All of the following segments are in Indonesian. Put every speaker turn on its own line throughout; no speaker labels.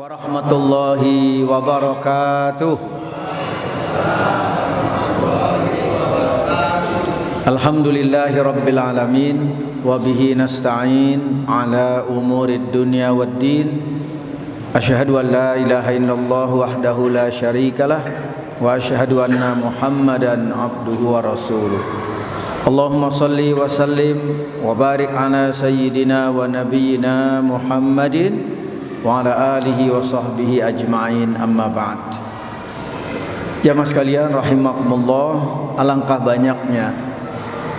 warahmatullahi wabarakatuh. Alhamdulillahi rabbil alamin wa bihi nasta'in ala umurid dunya waddin. Asyhadu an la ilaha illallah wahdahu la syarikalah wa asyhadu anna Muhammadan abduhu wa rasuluh. Allahumma salli wa sallim wa barik ala sayyidina wa nabiyyina Muhammadin wa ala alihi wa sahbihi ajma'in, amma ba'd. Jamaah sekalian rahimakumullah, alangkah banyaknya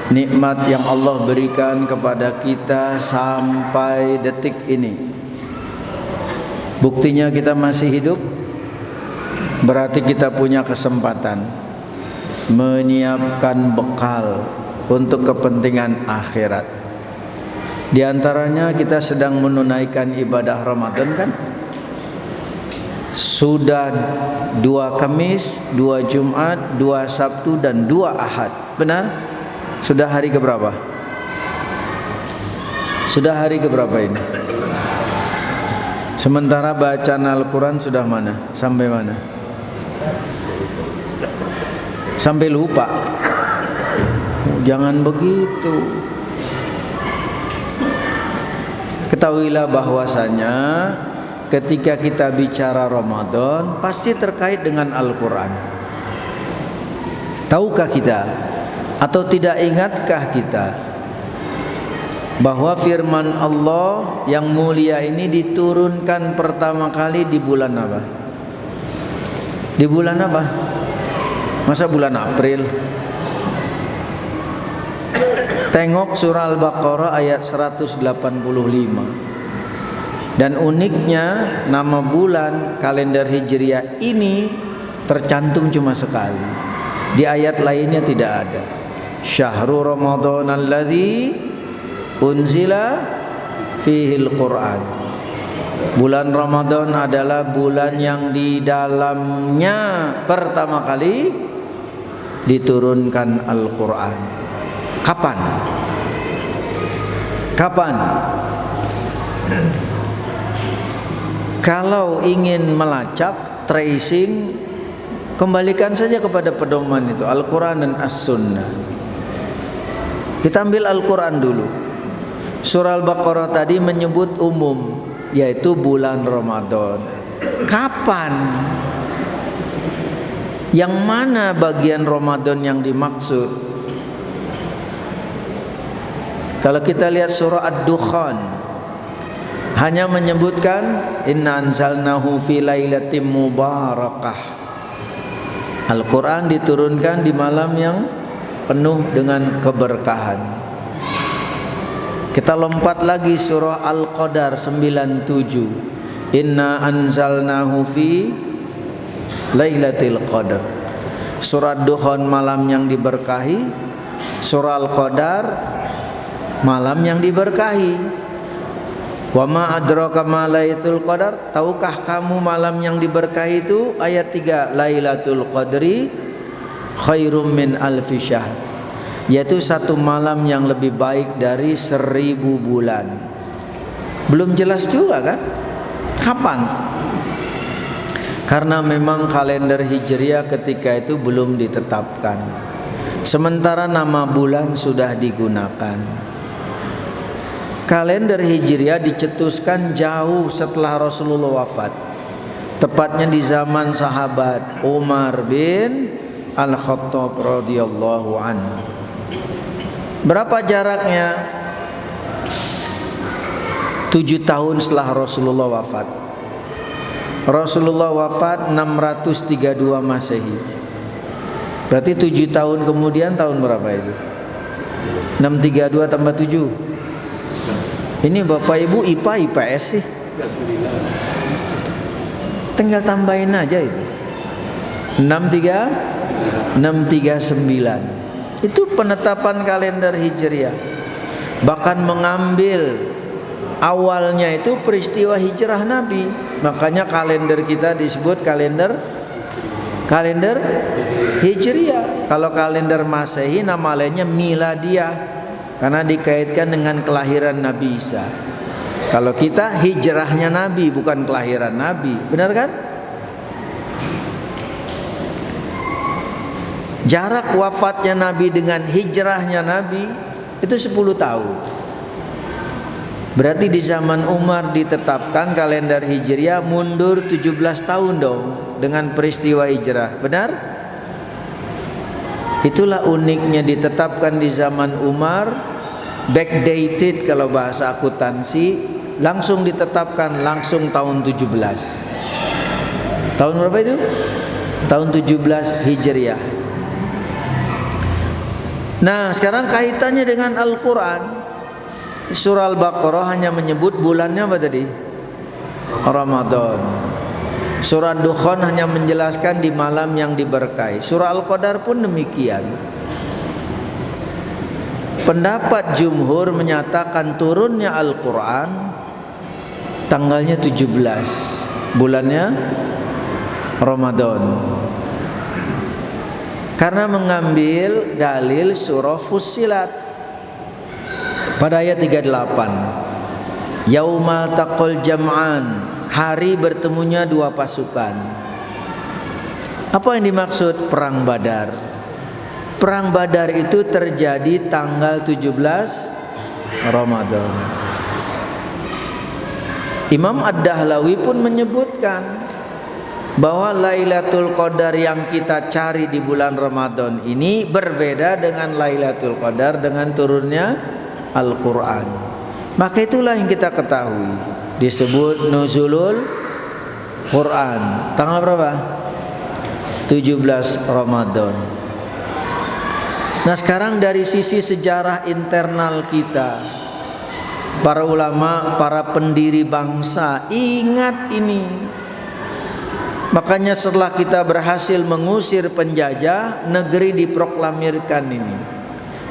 nikmat yang Allah berikan kepada kita sampai detik ini. Buktinya kita masih hidup, berarti kita punya kesempatan menyiapkan bekal untuk kepentingan akhirat. Di antaranya kita sedang menunaikan ibadah Ramadan, kan? Sudah 2 Kamis, 2 Jumat, 2 Sabtu dan 2 Ahad. Benar? Sudah hari keberapa? Sudah hari keberapa ini? Sementara bacaan Al-Quran sudah mana? Sampai mana? Sampai lupa. Jangan begitu. Ketahuilah bahwasanya ketika kita bicara Ramadan pasti terkait dengan Al-Quran. Tahukah kita atau tidak ingatkah kita bahwa firman Allah yang mulia ini diturunkan pertama kali di bulan apa? Di bulan apa? Masa bulan April? Tengok surah Al-Baqarah ayat 185. Dan uniknya nama bulan kalender Hijriah ini tercantum cuma sekali. Di ayat lainnya tidak ada. Syahrul Ramadan alladzi unzila fihil Quran. Bulan Ramadan adalah bulan yang di dalamnya pertama kali diturunkan Al-Quran. Kapan? Kapan? Kalau ingin melacak, tracing, kembalikan saja kepada pedoman itu, Al-Quran dan As-Sunnah. Kita ambil Al-Quran dulu. Surah Al-Baqarah tadi menyebut umum, yaitu bulan Ramadan. Kapan? Yang mana bagian Ramadan yang dimaksud? Kalau kita lihat surah Ad-Dukhan, hanya menyebutkan inna anzalnahu fi lailatin mubarakah. Al-Quran diturunkan di malam yang penuh dengan keberkahan. Kita lompat lagi surah Al-Qadar 97. Inna anzalnahu fi lailatul qadar. Surah Ad-Dukhan malam yang diberkahi, surah Al-Qadar malam yang diberkahi. Wa ma adraka ma lailatul qadar? Tahukah kamu malam yang diberkahi itu? Ayat 3, Lailatul Qadri khairum min alfi syahr. Yaitu satu malam yang lebih baik dari 1000 bulan. Belum jelas juga kan? Kapan? Karena memang kalender Hijriah ketika itu belum ditetapkan. Sementara nama bulan sudah digunakan. Kalender Hijriah dicetuskan jauh setelah Rasulullah wafat, tepatnya di zaman sahabat Umar bin Al-Khattab radhiyallahu anhu. Berapa jaraknya? 7 tahun setelah Rasulullah wafat. Rasulullah wafat 632 Masehi. Berarti 7 tahun kemudian tahun berapa itu? 632 tambah 7. Ini Bapak Ibu IPA IPS sih. Tinggal tambahin aja itu. 639. Itu penetapan kalender Hijriah. Bahkan mengambil awalnya itu peristiwa hijrah Nabi. Makanya kalender kita disebut kalender Hijriah. Kalau kalender Masehi nama lainnya Miladiyah, karena dikaitkan dengan kelahiran Nabi Isa. Kalau kita hijrahnya Nabi, bukan kelahiran Nabi, benar kan? Jarak wafatnya Nabi dengan hijrahnya Nabi itu 10 tahun. Berarti di zaman Umar ditetapkan kalender Hijriah mundur 17 tahun dong dengan peristiwa hijrah. Benar? Itulah uniknya ditetapkan di zaman Umar, backdated kalau bahasa akuntansi, langsung ditetapkan langsung tahun 17. Tahun berapa itu? Tahun 17 Hijriah. Nah, sekarang kaitannya dengan Al-Quran. Surah Al-Baqarah hanya menyebut bulannya apa tadi? Ramadan. Surah Dukhan hanya menjelaskan di malam yang diberkahi. Surah Al-Qadar pun demikian. Pendapat jumhur menyatakan turunnya Al-Quran tanggalnya 17, bulannya Ramadan. Karena mengambil dalil surah Fussilat pada ayat 38. Yaumal taqal jam'an, hari bertemunya dua pasukan. Apa yang dimaksud? Perang Badar. Perang Badar itu terjadi tanggal 17 Ramadan. Imam Ad-Dahlawi pun menyebutkan bahwa Lailatul Qadar yang kita cari di bulan Ramadan ini berbeda dengan Lailatul Qadar dengan turunnya Al-Quran. Maka itulah yang kita ketahui, disebut Nuzulul Quran. Tanggal berapa? 17 Ramadan. Nah, sekarang dari sisi sejarah internal kita, para ulama, para pendiri bangsa ingat ini. Makanya setelah kita berhasil mengusir penjajah, negeri diproklamirkan ini.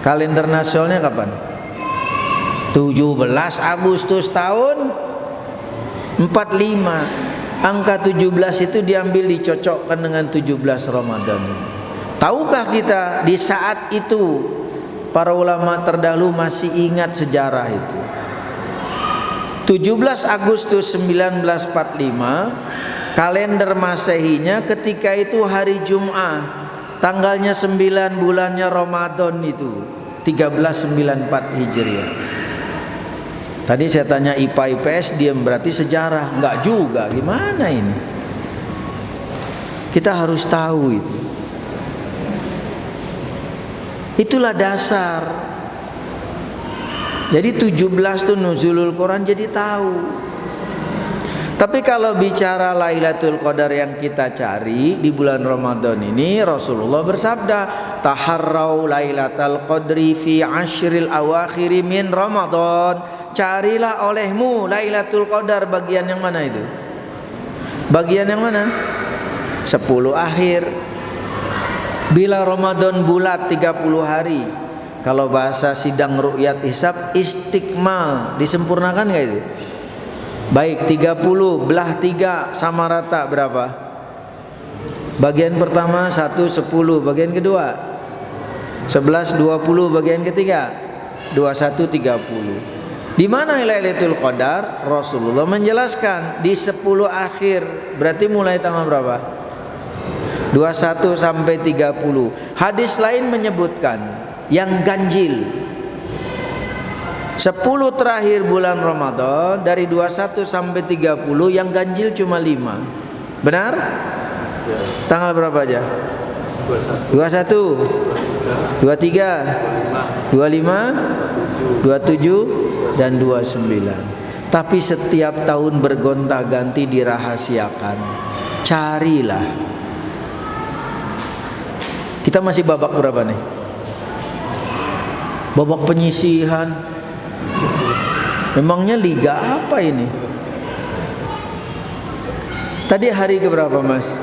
Kalender nasionalnya kapan? 17 Agustus tahun 45. Angka 17 itu diambil dicocokkan dengan 17 Ramadan. Tahukah kita di saat itu para ulama terdahulu masih ingat sejarah itu? 17 Agustus 1945 kalender Masehinya ketika itu hari Jumat, tanggalnya 9 bulannya Ramadan itu 1394 Hijriah. Tadi saya tanya IPA IPS, diam berarti sejarah. Enggak juga, gimana ini? Kita harus tahu itu. Itulah dasar. Jadi 17 itu Nuzulul Quran, jadi tahu. Tapi kalau bicara Lailatul Qadar yang kita cari di bulan Ramadan ini, Rasulullah bersabda, taharrau Lailatul Qadri fi ashril awakhiri min Ramadan. Carilah olehmu Lailatul Qadar bagian yang mana itu? Bagian yang mana? 10 akhir. Bila Ramadan bulat 30 hari, kalau bahasa sidang ru'yat hisab istikmal, disempurnakan enggak itu? Baik, 30 belah 3 sama rata berapa? Bagian pertama 1 10, bagian kedua 11 20, bagian ketiga 21 30. Di mana Lailatul Qadar? Rasulullah menjelaskan di 10 akhir. Berarti mulai tanggal berapa? 21 sampai 30. Hadis lain menyebutkan yang ganjil 10 terakhir bulan Ramadan dari 21 sampai 30, yang ganjil cuma 5. Benar? Tanggal berapa aja? 21, 23, 25, 27 dan 29. Tapi setiap tahun bergonta-ganti dirahasiakan. Carilah. Kita masih babak berapa nih? Babak penyisihan. Memangnya liga apa ini? Tadi hari keberapa, Mas?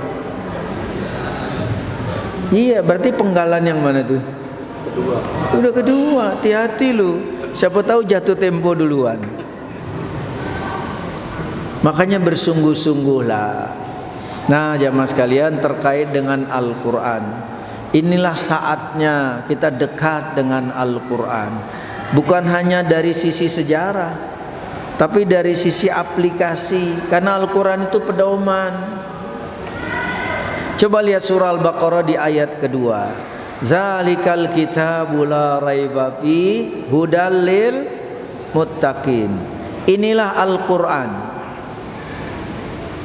Iya, berarti penggalan yang mana tuh? Kedua. Udah kedua, hati-hati lu. Siapa tahu jatuh tempo duluan. Makanya bersungguh-sungguhlah. Nah, jamaah sekalian, terkait dengan Al-Quran, inilah saatnya kita dekat dengan Al-Quran. Bukan hanya dari sisi sejarah, tapi dari sisi aplikasi, karena Al-Quran itu pedoman. Coba lihat surah Al-Baqarah di ayat kedua. Zalikal kitabu la raiba fi hudal lil muttaqin. Inilah Al-Quran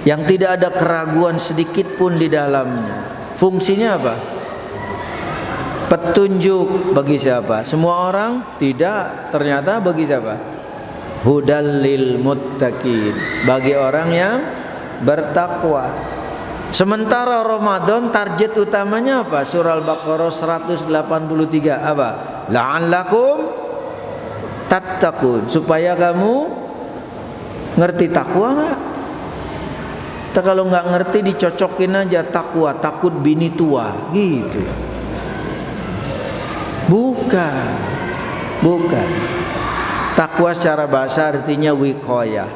yang tidak ada keraguan sedikit pun di dalamnya. Fungsinya apa? Petunjuk bagi siapa? Semua orang? Tidak. Ternyata bagi siapa? Hudal lil muttaqin, bagi orang yang bertakwa. Sementara Ramadan target utamanya apa? Surah Al-Baqarah 183 apa? La'allakum tattaqun, supaya kamu ngerti takwa enggak? Kalau nggak ngerti dicocokin aja takwa, takut bini tua gitu. Bukan. Takwa secara bahasa artinya wiqayah,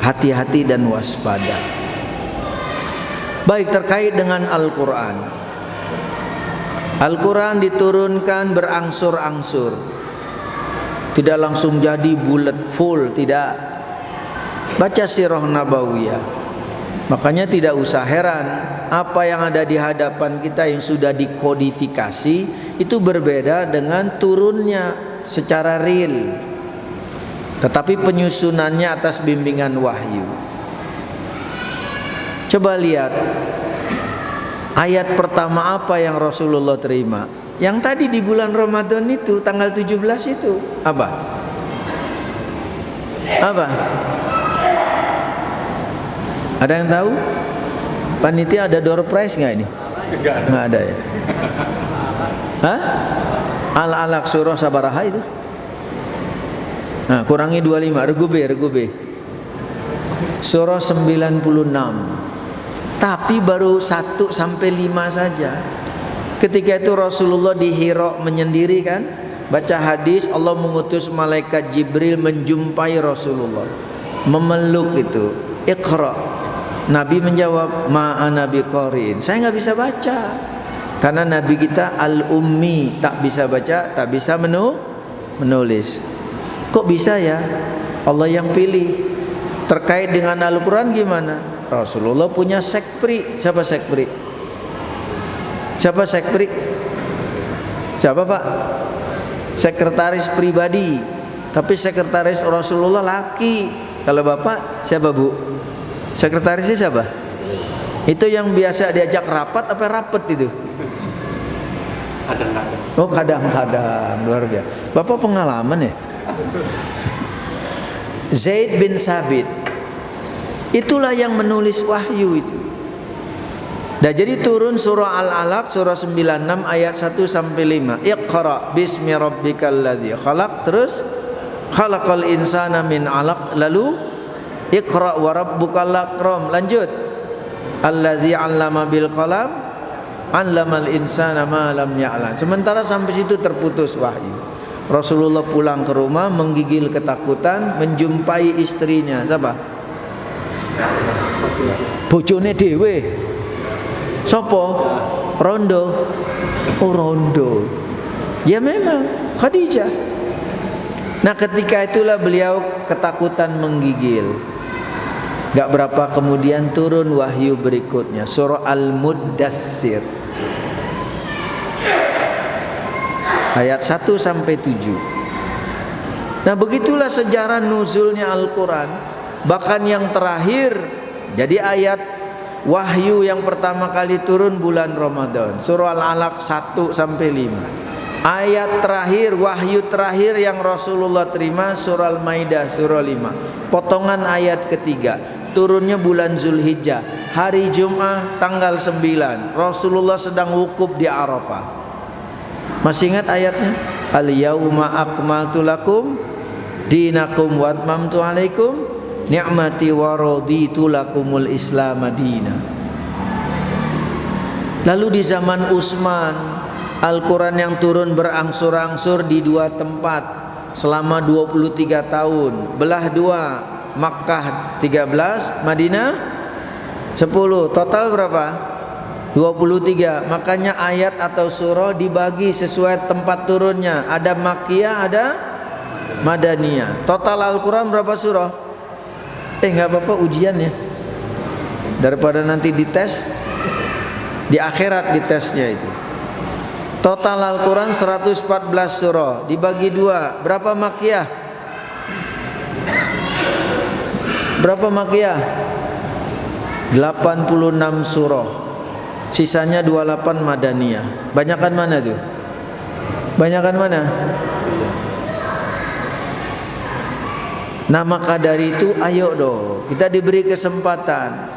hati-hati dan waspada. Baik, terkait dengan Al-Quran. Al-Quran diturunkan berangsur-angsur, tidak langsung jadi bulat full, tidak. Baca sirah nabawiyah. Makanya tidak usah heran apa yang ada di hadapan kita yang sudah dikodifikasi itu berbeda dengan turunnya secara real, tetapi penyusunannya atas bimbingan wahyu. Coba lihat ayat pertama apa yang Rasulullah terima. Yang tadi di bulan Ramadan itu tanggal 17 itu apa? Apa? Ada yang tahu? Panitia ada door prize nggak ini? Nggak ada ya. Hah? Al-Alaq surah Sabaraha itu. Nah, kurangi 25, regu B. Surah 96. Tapi baru 1 sampai 5 saja. Ketika itu Rasulullah di Hira menyendiri kan, baca hadis Allah mengutus malaikat Jibril menjumpai Rasulullah, memeluk itu. Iqra. Nabi menjawab, ma'ana biqarin, saya nggak bisa baca. Karena Nabi kita al-ummi, tak bisa baca, tak bisa menulis. Kok bisa ya? Allah yang pilih. Terkait dengan Al-Quran gimana? Rasulullah punya sekpri. Siapa sekpri? Siapa Pak? Sekretaris pribadi. Tapi sekretaris Rasulullah laki. Kalau Bapak siapa Bu? Sekretarisnya siapa? Itu yang biasa diajak rapat apa rapet itu?
Kadang-kadang.
Oh kadang-kadang, luar biasa. Bapak pengalaman ya? Zaid bin Sabit, itulah yang menulis wahyu itu. Nah, jadi turun surah Al-Alaq surah 96 ayat 1 sampai 5. Iqra bismi rabbikal ladzi khalaq, terus khalaqal insana min 'alaq, lalu Iqra wa rabbukal akram, lanjut alladzi 'allama bil qalam 'allamal insana ma lam ya'lam. Sementara sampai situ terputus wahyu. Rasulullah pulang ke rumah menggigil ketakutan, menjumpai istrinya. Siapa? Bojone dhewe. Sopo? Rondo. Oh Rondo. Ya memang Khadijah. Nah ketika itulah beliau ketakutan menggigil. Gak berapa kemudian turun wahyu berikutnya, surah Al-Muddassir ayat 1 sampai 7. Nah begitulah sejarah nuzulnya Al-Quran. Bahkan yang terakhir, jadi ayat wahyu yang pertama kali turun bulan Ramadan, surah Al-Alaq 1 sampai 5. Ayat terakhir, wahyu terakhir yang Rasulullah terima surah Al-Maidah surah 5. Potongan ayat ketiga, turunnya bulan Zulhijjah, hari Jum'ah tanggal 9. Rasulullah sedang wukuf di Arafah. Masih ingat ayatnya? Al-yauma akmaltu lakum dinakum wa atmamtu alaikum ni'mati wa raditu lakumul Islam madina. Lalu di zaman Utsman, Al-Quran yang turun berangsur-angsur di 2 tempat selama 23 tahun, belah 2, Makkah 13, Madinah 10, total berapa? 23. Makanya ayat atau surah dibagi sesuai tempat turunnya. Ada Makkiyah, ada Madaniyah. Total Al-Quran berapa surah? Nggak apa-apa ujian ya, daripada nanti dites di akhirat, ditesnya itu. Total Al-Quran 114 surah, dibagi 2, berapa makiyah? Berapa makiyah? 86 surah, sisanya 28 Madaniyah. Banyakan mana tuh? Banyakan mana? Nah maka dari itu ayo dong, kita diberi kesempatan.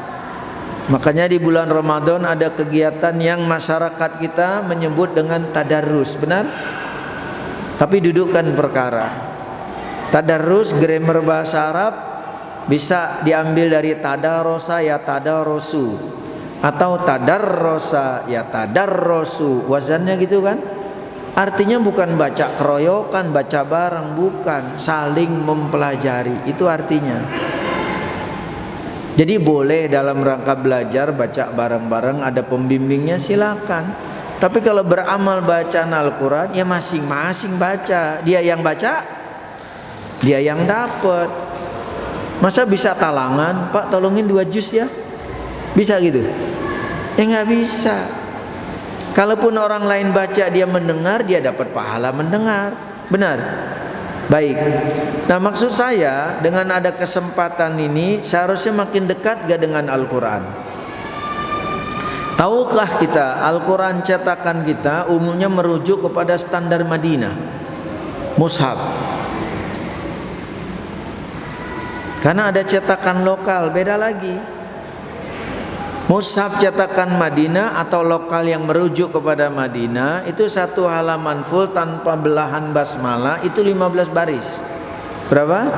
Makanya di bulan Ramadan ada kegiatan yang masyarakat kita menyebut dengan tadarrus, benar? Tapi dudukkan perkara. Tadarrus grammar bahasa Arab bisa diambil dari tadarosa ya tadarosu, atau tadarrosa ya tadarrosu, wazannya gitu kan? Artinya bukan baca keroyokan, baca bareng, bukan, saling mempelajari, itu artinya. Jadi boleh dalam rangka belajar baca bareng-bareng, ada pembimbingnya silakan. Tapi kalau beramal bacaan Al-Quran ya masing-masing baca. Dia yang baca, dia yang dapat. Masa bisa talangan, Pak tolongin 2 juz ya? Bisa gitu? Ya nggak bisa. Kalaupun orang lain baca dia mendengar, dia dapat pahala mendengar. Benar? Baik. Nah maksud saya dengan ada kesempatan ini seharusnya makin dekat gak dengan Al-Quran? Tahukah kita Al-Quran cetakan kita umumnya merujuk kepada standar Madinah, mushaf. Karena ada cetakan lokal beda lagi. Mushaf cetakan Madinah atau lokal yang merujuk kepada Madinah itu 1 halaman full tanpa belahan basmalah, itu 15 baris. Berapa?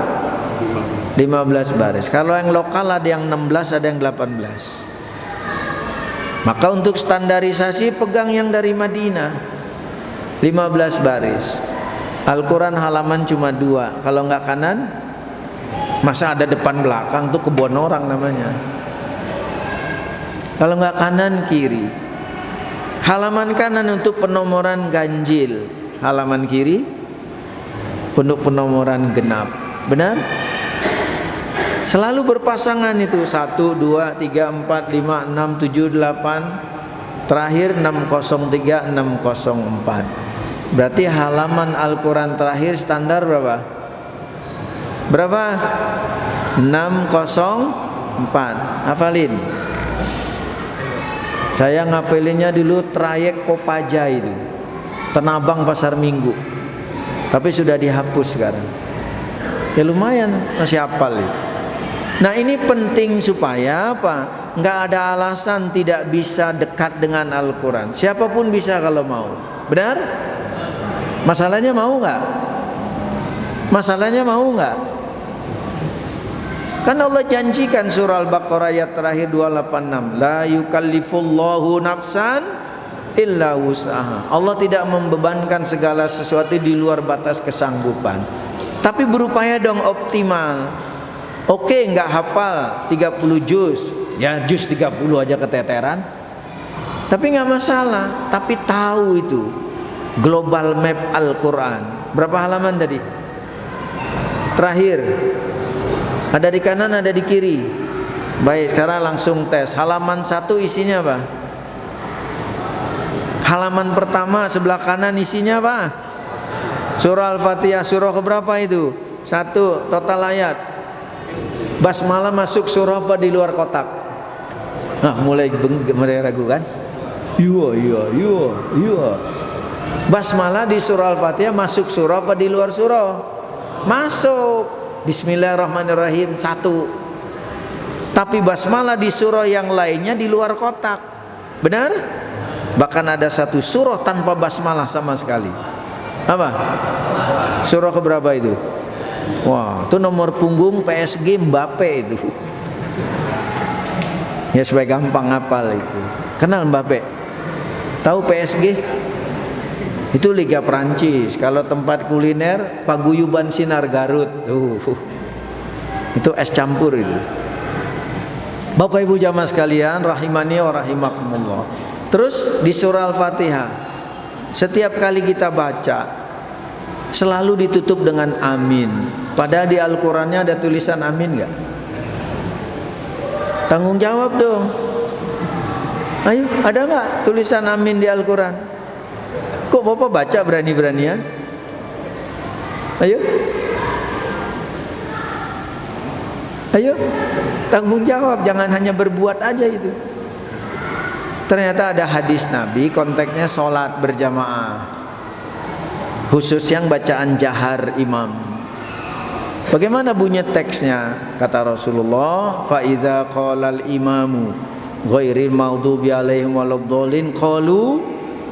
15 baris. Kalau yang lokal ada yang 16, ada yang 18. Maka untuk standarisasi pegang yang dari Madinah, 15 baris. Al-Quran halaman cuma 2. Kalau nggak kanan, masa ada depan belakang tuh kebun orang namanya. Kalau nggak kanan kiri. Halaman kanan untuk penomoran ganjil, halaman kiri untuk penomoran genap. Benar? Selalu berpasangan itu 1, 2, 3, 4, 5, 6, 7, 8. Terakhir 603, 604. Berarti halaman Al-Quran terakhir standar berapa? Berapa? 604. Hafalin. Saya ngapelinnya dulu trayek Kopaja itu, Tanabang Pasar Minggu. Tapi sudah dihapus sekarang. Ya lumayan masih hafal itu. Nah ini penting supaya apa? Nggak ada alasan tidak bisa dekat dengan Al-Quran. Siapapun bisa kalau mau. Benar? Masalahnya mau nggak? Masalahnya mau nggak? Kan Allah janjikan surah Al-Baqarah ayat terakhir 286, la yukallifullahu nafsan illa wus'aha. Allah tidak membebankan segala sesuatu di luar batas kesanggupan. Tapi berupaya dong optimal. Oke, nggak hafal 30 juz, ya juz 30 aja keteteran. Tapi nggak masalah. Tapi tahu itu global map Al-Quran. Berapa halaman tadi? Terakhir. Ada di kanan, ada di kiri. Baik, sekarang langsung tes. Halaman 1 isinya apa? Halaman pertama sebelah kanan isinya apa? Surah Al-Fatihah. Surah keberapa itu? 1, total ayat. Basmalah masuk surah apa di luar kotak? Nah, mulai ragu kan? Iya. Basmalah di surah Al-Fatihah masuk surah apa di luar surah? Masuk. Bismillahirrahmanirrahim 1. Tapi basmalah di surah yang lainnya di luar kotak. Benar? Bahkan ada 1 surah tanpa basmalah sama sekali. Apa? Surah keberapa itu? Wah, itu nomor punggung PSG Mbappe itu. Ya supaya gampang hafal itu. Kenal Mbappe? Tahu PSG? Itu Liga Prancis. Kalau tempat kuliner Paguyuban Sinar Garut. Itu es campur itu. Bapak Ibu jamaah sekalian, rahimani wa rahimakumullah. Terus di surah Al-Fatihah, setiap kali kita baca selalu ditutup dengan amin. Padahal di Al-Qurannya ada tulisan amin nggak? Tanggung jawab dong. Ayo, ada nggak tulisan amin di Al-Quran? Kok Bapak baca berani-beranian? Ayo, ayo, tanggung jawab, jangan hanya berbuat aja itu. Ternyata ada hadis Nabi, konteksnya sholat berjamaah, khusus yang bacaan jahar imam. Bagaimana bunyi teksnya? Kata Rasulullah, fa iza qalal imamu ghairil maghdubi alaihim waladdallin qalu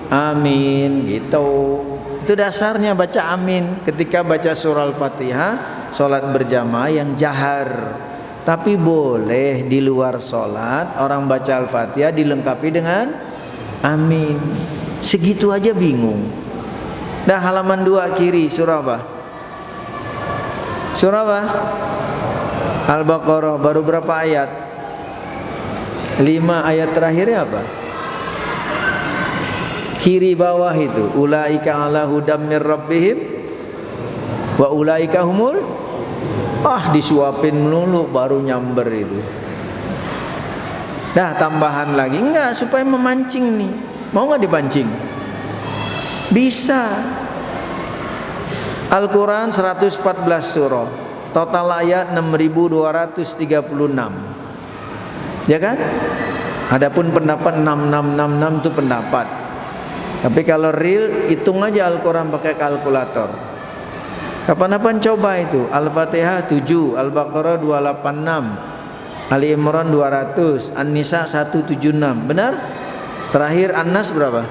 amin, gitu. Itu dasarnya baca amin ketika baca surah Al-Fatihah sholat berjamaah yang jahar. Tapi boleh di luar sholat orang baca Al-Fatihah dilengkapi dengan amin. Segitu aja bingung. Nah, halaman 2 kiri surah apa? Surah apa? Al-Baqarah. Baru berapa ayat? 5 ayat terakhirnya apa? Kiri bawah itu, ulaika ala hudam mir rabbihim wa ulaika humul, disuapin melulu baru nyamber itu. Dah tambahan lagi, enggak, supaya memancing nih. Mau nggak dipancing? Bisa. Al-Quran 114 surah, total ayat 6236, ya kan? Adapun pendapat 6666 itu pendapat. Tapi kalau real, hitung aja Al-Quran pakai kalkulator. Kapan-kapan coba itu. Al-Fatihah 7, Al-Baqarah 286, Ali Imran 200, An-Nisa 176. Benar? Terakhir An-Nas berapa?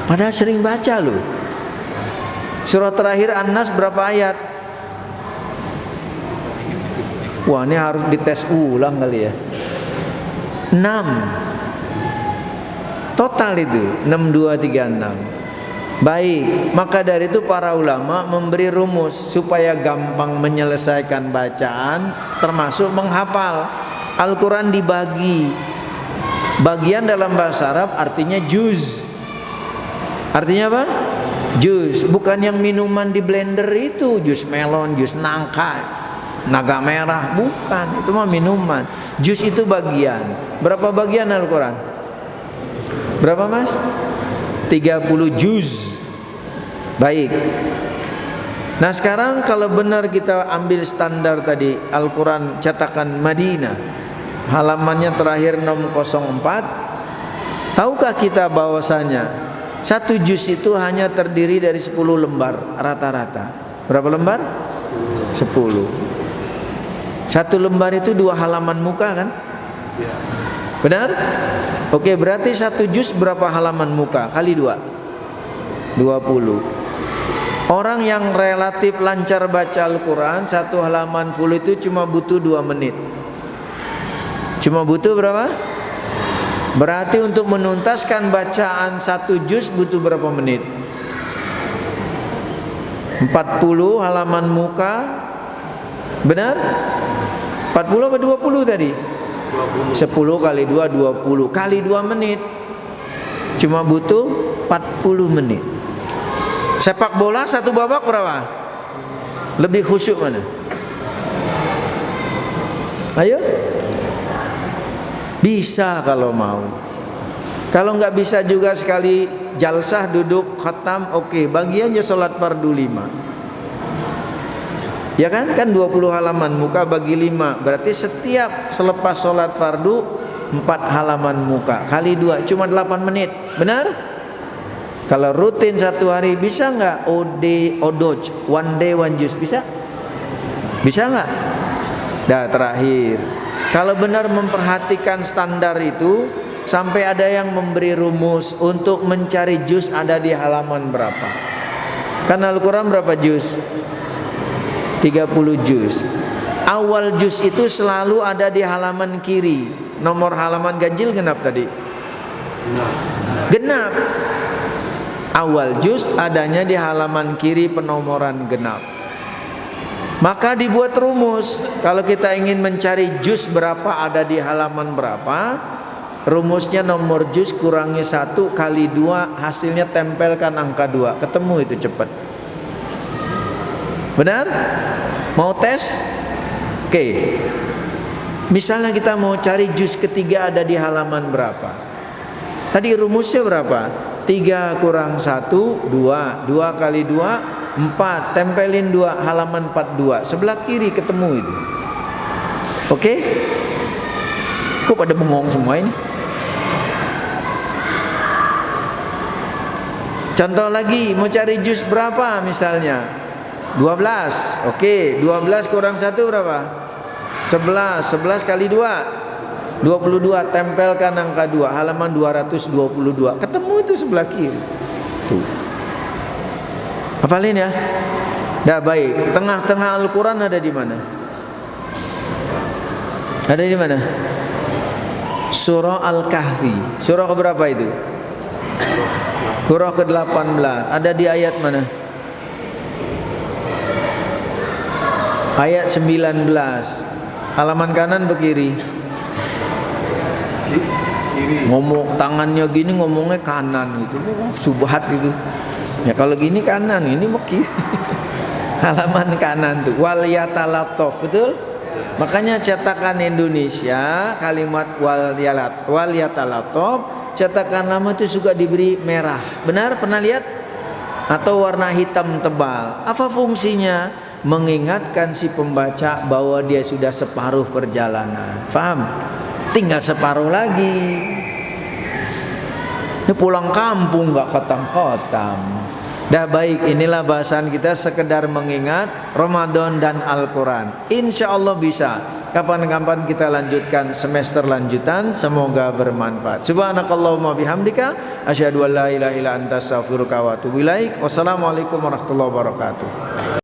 Padahal sering baca loh. Surah terakhir An-Nas berapa ayat? Wah, ini harus dites ulang kali ya. 6. Total itu 6236. Baik, maka dari itu para ulama memberi rumus supaya gampang menyelesaikan bacaan, termasuk menghafal. Al-Quran dibagi. Bagian dalam bahasa Arab artinya juz. Artinya apa? Juz. Bukan yang minuman di blender itu, jus melon, jus nangka, naga merah, bukan. Itu mah minuman. Juz itu bagian. Berapa bagian Al-Quran? Berapa mas? 30 juz. Baik. Nah sekarang kalau benar kita ambil standar tadi Al-Quran cetakan Madinah, halamannya terakhir 604. Tahukah kita bahwasanya satu juz itu hanya terdiri dari 10 lembar rata-rata. Berapa lembar? 10. Satu lembar itu 2 halaman muka kan? Benar? Oke, berarti satu juz berapa halaman muka? Kali 2, 20. Orang yang relatif lancar baca Al-Quran, satu halaman full itu cuma butuh 2 menit. Cuma butuh berapa? Berarti untuk menuntaskan bacaan satu juz butuh berapa menit? 40 halaman muka. Benar? 40 apa 20 tadi? 10 kali 2, 20 kali 2 menit. Cuma butuh 40 menit. Sepak bola satu babak berapa? Lebih khusyuk mana? Ayo. Bisa kalau mau. Kalau nggak bisa juga sekali jalsah duduk khatam, oke, bagi aja sholat fardu 5. Ya kan? Kan 20 halaman muka bagi 5. Berarti setiap selepas sholat fardu 4 halaman muka kali 2 cuma 8 menit. Benar? Kalau rutin satu hari bisa nggak? Odoj, one day one juz, bisa? Bisa nggak? Dah terakhir, kalau benar memperhatikan standar itu, sampai ada yang memberi rumus untuk mencari juz ada di halaman berapa. Kan Al-Quran berapa juz? 30 juz. Awal juz itu selalu ada di halaman kiri. Nomor halaman ganjil genap tadi? Genap. Awal juz adanya di halaman kiri penomoran genap. Maka dibuat rumus. Kalau kita ingin mencari juz berapa ada di halaman berapa, rumusnya nomor juz kurangi 1 kali 2, hasilnya tempelkan angka 2. Ketemu itu cepat. Benar? Mau tes? Oke. Misalnya kita mau cari juz ketiga ada di halaman berapa? Tadi rumusnya berapa? 3 kurang 1, 2. 2 kali 2, 4. Tempelin 2, halaman 42. Sebelah kiri ketemu itu. Oke? Kok pada bengong semua ini? Contoh lagi, mau cari juz berapa misalnya? 12. Oke, 12 kurang 1 berapa? 11. 11 kali 2, 22. Tempelkan angka 2, halaman 222. Ketemu itu sebelah kiri. Tuh. Hafalin ya. Dah baik. Tengah-tengah Al-Quran ada di mana? Ada di mana? Surah Al-Kahfi. Surah keberapa itu? Surah ke-18. Ada di ayat mana? Ayat 19. Halaman kanan ke kiri? Ngomong tangannya gini, ngomongnya kanan gitu. Subhat itu. Ya kalau gini kanan, ini mau kiri. Halaman kanan tuh. Wal yatalataf, betul? Makanya cetakan Indonesia kalimat wal yatalataf, cetakan lama itu suka diberi merah. Benar? Pernah lihat? Atau warna hitam tebal. Apa fungsinya? Mengingatkan si pembaca bahwa dia sudah separuh perjalanan. Paham? Tinggal separuh lagi. Ini pulang kampung gak khatam-khatam. Dah baik, inilah bahasan kita sekedar mengingat Ramadan dan Al-Quran. Insya Allah bisa. Kapan-kapan kita lanjutkan semester lanjutan. Semoga bermanfaat. Subhanakallahumma bihamdika asyhadu an la ilaha illa anta astaghfiruka wa atubu ilaik. Wassalamualaikum warahmatullahi wabarakatuh.